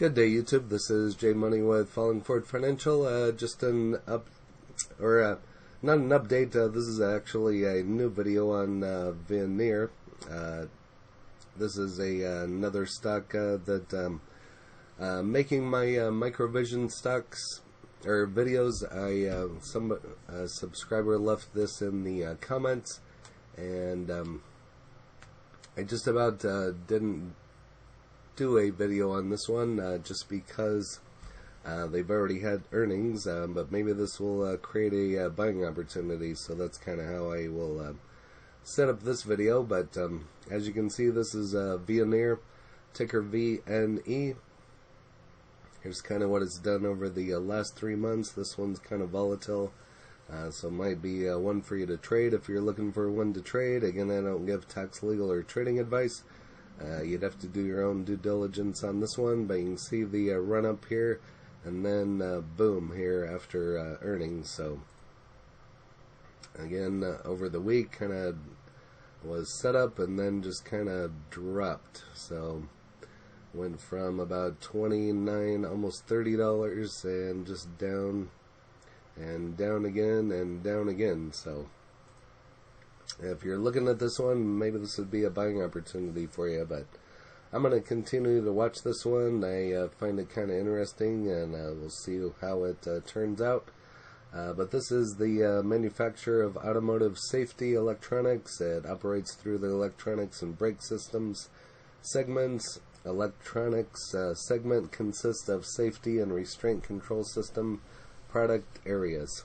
Good day, YouTube. This is Jay Money with Falling Forward Financial. Just an not an update. This is actually a new video on Veoneer. This is another stock that making my microvision stocks or videos. Some subscriber left this in the comments, and I just about didn't do a video on this one just because they've already had earnings, but maybe this will create a buying opportunity, so that's kind of how I will set up this video. But as you can see, this is Veoneer, ticker VNE. Here's kind of what it's done over the last 3 months. This one's kind of volatile, so it might be one for you to trade if you're looking for one to trade. Again, I don't give tax, legal, or trading advice. You'd have to do your own due diligence on this one, but you can see the run up here, and then boom here after earnings. So again, over the week kind of was set up and then just kind of dropped. So went from about $29, almost $30, and just down and down again and down again. So if you're looking at this one, maybe this would be a buying opportunity for you, but I'm going to continue to watch this one. I find it kind of interesting, and we'll see how it turns out. But this is the manufacturer of automotive safety electronics. It operates through the electronics and brake systems segments. Electronics segment consists of safety and restraint control system product areas.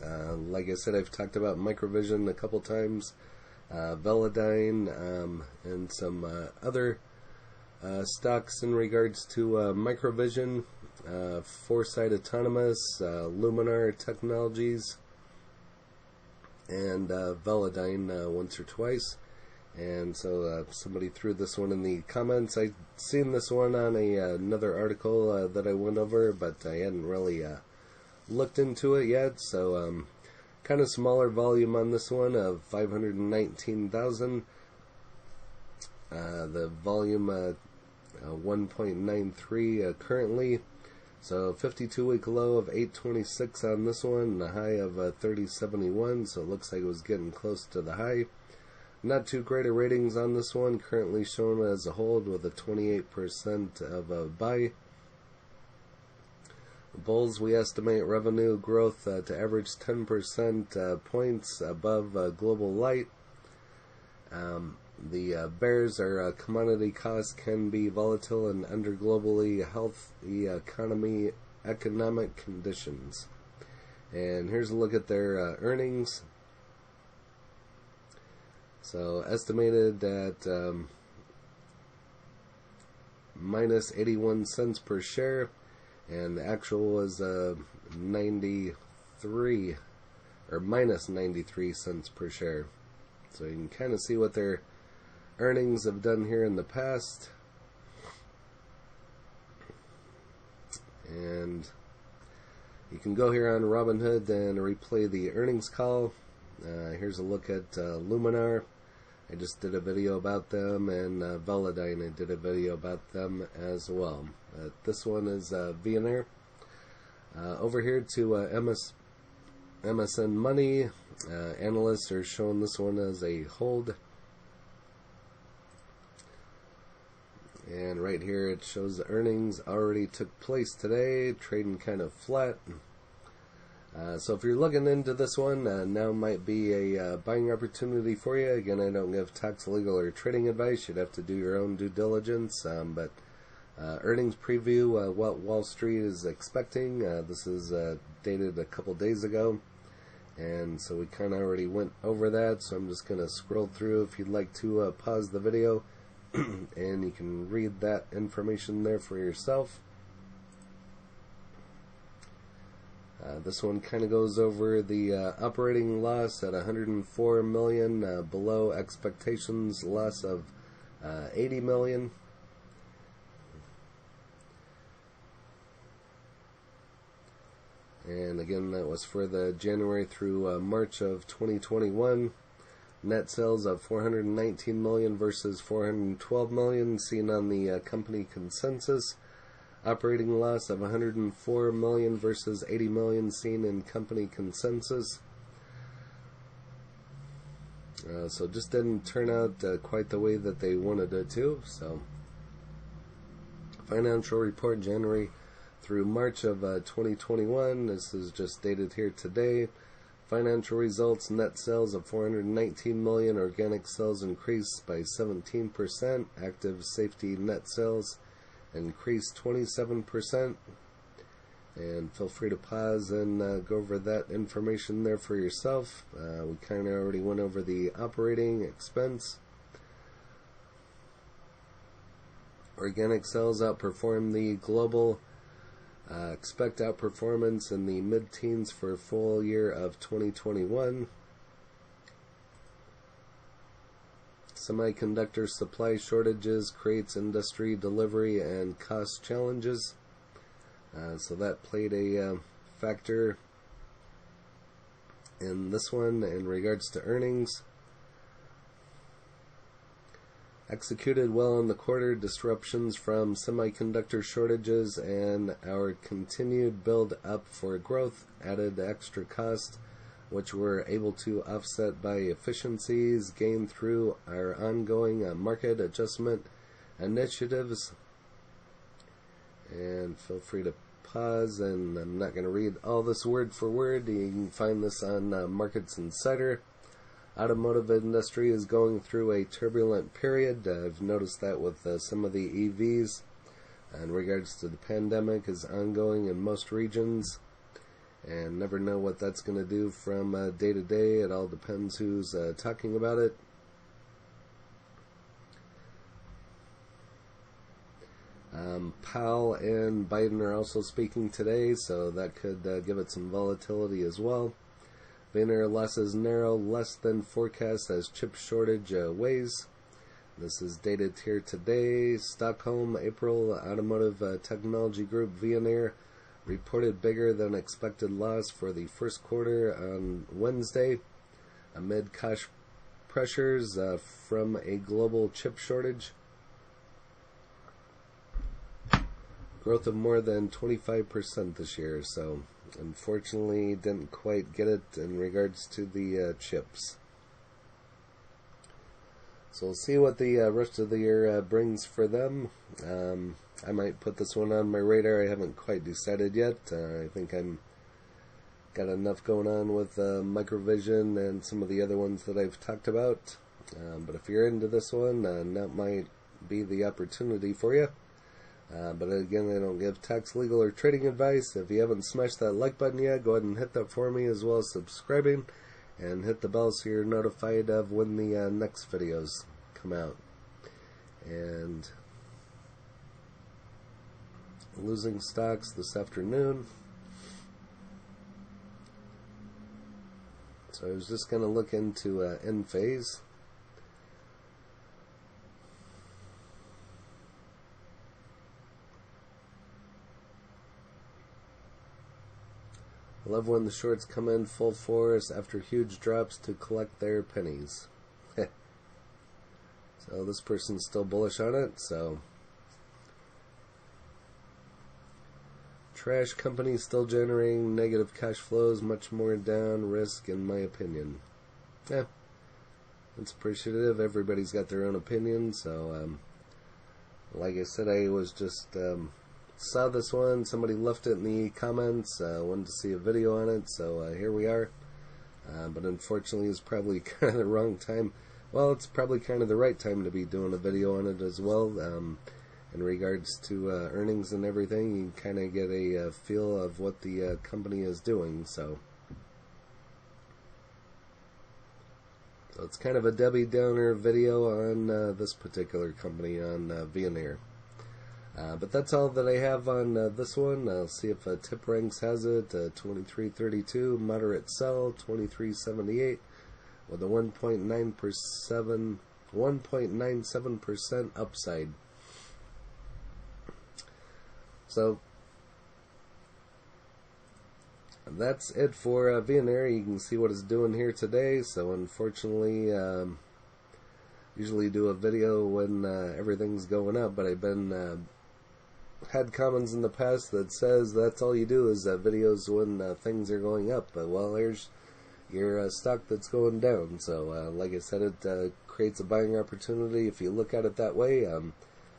Like I said, I've talked about microvision a couple times, Velodyne, and some other stocks in regards to microvision, Firstrade Autonomous, Luminar Technologies, and Velodyne once or twice. And so somebody threw this one in the comments. I'd seen this one on another article that I went over, but I hadn't really looked into it yet. So kind of smaller volume on this one of 519,000. The volume 1.93 currently. So 52-week low of 826 on this one, and a high of 3071. So it looks like it was getting close to the high. Not too great a ratings on this one. Currently shown as a hold with a 28% of a buy. Bulls, we estimate revenue growth to average 10% points above global light. The bears are commodity costs can be volatile and under globally healthy economic conditions. And here's a look at their earnings. So estimated at minus 81 cents per share. And the actual was 93 or minus 93 cents per share. So you can kind of see what their earnings have done here in the past. And you can go here on Robinhood and replay the earnings call. Here's a look at Luminar. I just did a video about them, and Velodyne, I did a video about them as well. This one is Veoneer. Over here to MSN Money, analysts are showing this one as a hold. And right here it shows the earnings already took place today, trading kind of flat. So if you're looking into this one, now might be a buying opportunity for you. Again, I don't give tax, legal, or trading advice. You'd have to do your own due diligence. But earnings preview, what Wall Street is expecting. This is dated a couple days ago. And so we kind of already went over that. So I'm just going to scroll through. If you'd like to pause the video, and you can read that information there for yourself. This one kind of goes over the operating loss at 104 million, below expectations, loss of 80 million. And again, that was for the January through March of 2021. Net sales of 419 million versus 412 million seen on the company consensus. Operating loss of 104 million versus 80 million seen in company consensus. So just didn't turn out quite the way that they wanted it to. So financial report January through March of 2021. This is just dated here today. Financial results: net sales of 419 million, organic sales increased by 17%, active safety net sales increased 27%. And feel free to pause and go over that information there for yourself. We kind of already went over the operating expense. Organic sales outperformed the global. Expect outperformance in the mid-teens for full year of 2021. Semiconductor supply shortages creates industry delivery and cost challenges. So that played a factor in this one in regards to earnings. Executed well in the quarter. Disruptions from semiconductor shortages and our continued build up for growth added extra cost, which we're able to offset by efficiencies gained through our ongoing market adjustment initiatives. And feel free to pause, and I'm not going to read all this word for word. You can find this on Markets Insider. Automotive industry is going through a turbulent period. I've noticed that with some of the EVs in regards to the pandemic is ongoing in most regions, and never know what that's going to do from day to day. It all depends who's talking about it. Powell and Biden are also speaking today, so that could give it some volatility as well. Veoneer losses narrow less than forecast as chip shortage weighs. This is dated here today. Stockholm, April. Automotive technology group Veoneer reported bigger than expected loss for the first quarter on Wednesday amid cost pressures from a global chip shortage. Growth of more than 25% this year, so unfortunately didn't quite get it in regards to the chips. So we'll see what the rest of the year brings for them. I might put this one on my radar. I haven't quite decided yet. I think I'm got enough going on with Microvision and some of the other ones that I've talked about. But if you're into this one, that might be the opportunity for you. But again, I don't give tax, legal, or trading advice. If you haven't smashed that like button yet, go ahead and hit that for me, as well as subscribing, and hit the bell so you're notified of when the next videos come out. And losing stocks this afternoon. So I was just going to look into Enphase. I love when the shorts come in full force after huge drops to collect their pennies. So this person's still bullish on it. So trash companies still generating negative cash flows, much more down risk in my opinion. It's appreciative. Everybody's got their own opinion. So like I said, I was just saw this one, somebody left it in the comments, wanted to see a video on it, so here we are. But unfortunately it's probably kind of the wrong time. Well, it's probably kind of the right time to be doing a video on it as well. In regards to earnings and everything, you can kind of get a feel of what the company is doing. So it's kind of a Debbie Downer video on this particular company, on Veoneer. But that's all that I have on this one. I'll see if Tip Ranks has it. 23.32, moderate sell, 23.78, with a 1.97% upside. So that's it for Veoneer. You can see what it's doing here today. So unfortunately, usually do a video when everything's going up, but I've been had comments in the past that says that's all you do is videos when things are going up. But well, there's your stock that's going down. So like I said, it creates a buying opportunity if you look at it that way.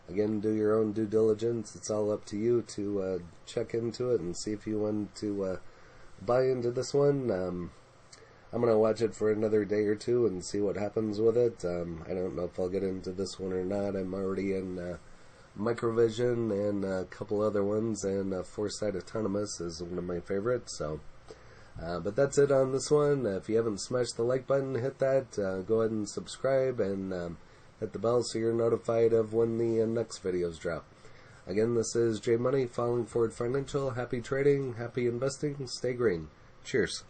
Again, do your own due diligence. It's all up to you to check into it and see if you want to buy into this one. I'm going to watch it for another day or two and see what happens with it. I don't know if I'll get into this one or not. I'm already in Microvision and a couple other ones, and Firstrade Autonomous is one of my favorites. So, but that's it on this one. If you haven't smashed the like button, hit that. Go ahead and subscribe and hit the bell so you're notified of when the next videos drop. Again, this is J Money, Falling Forward Financial. Happy trading, happy investing, stay green. Cheers.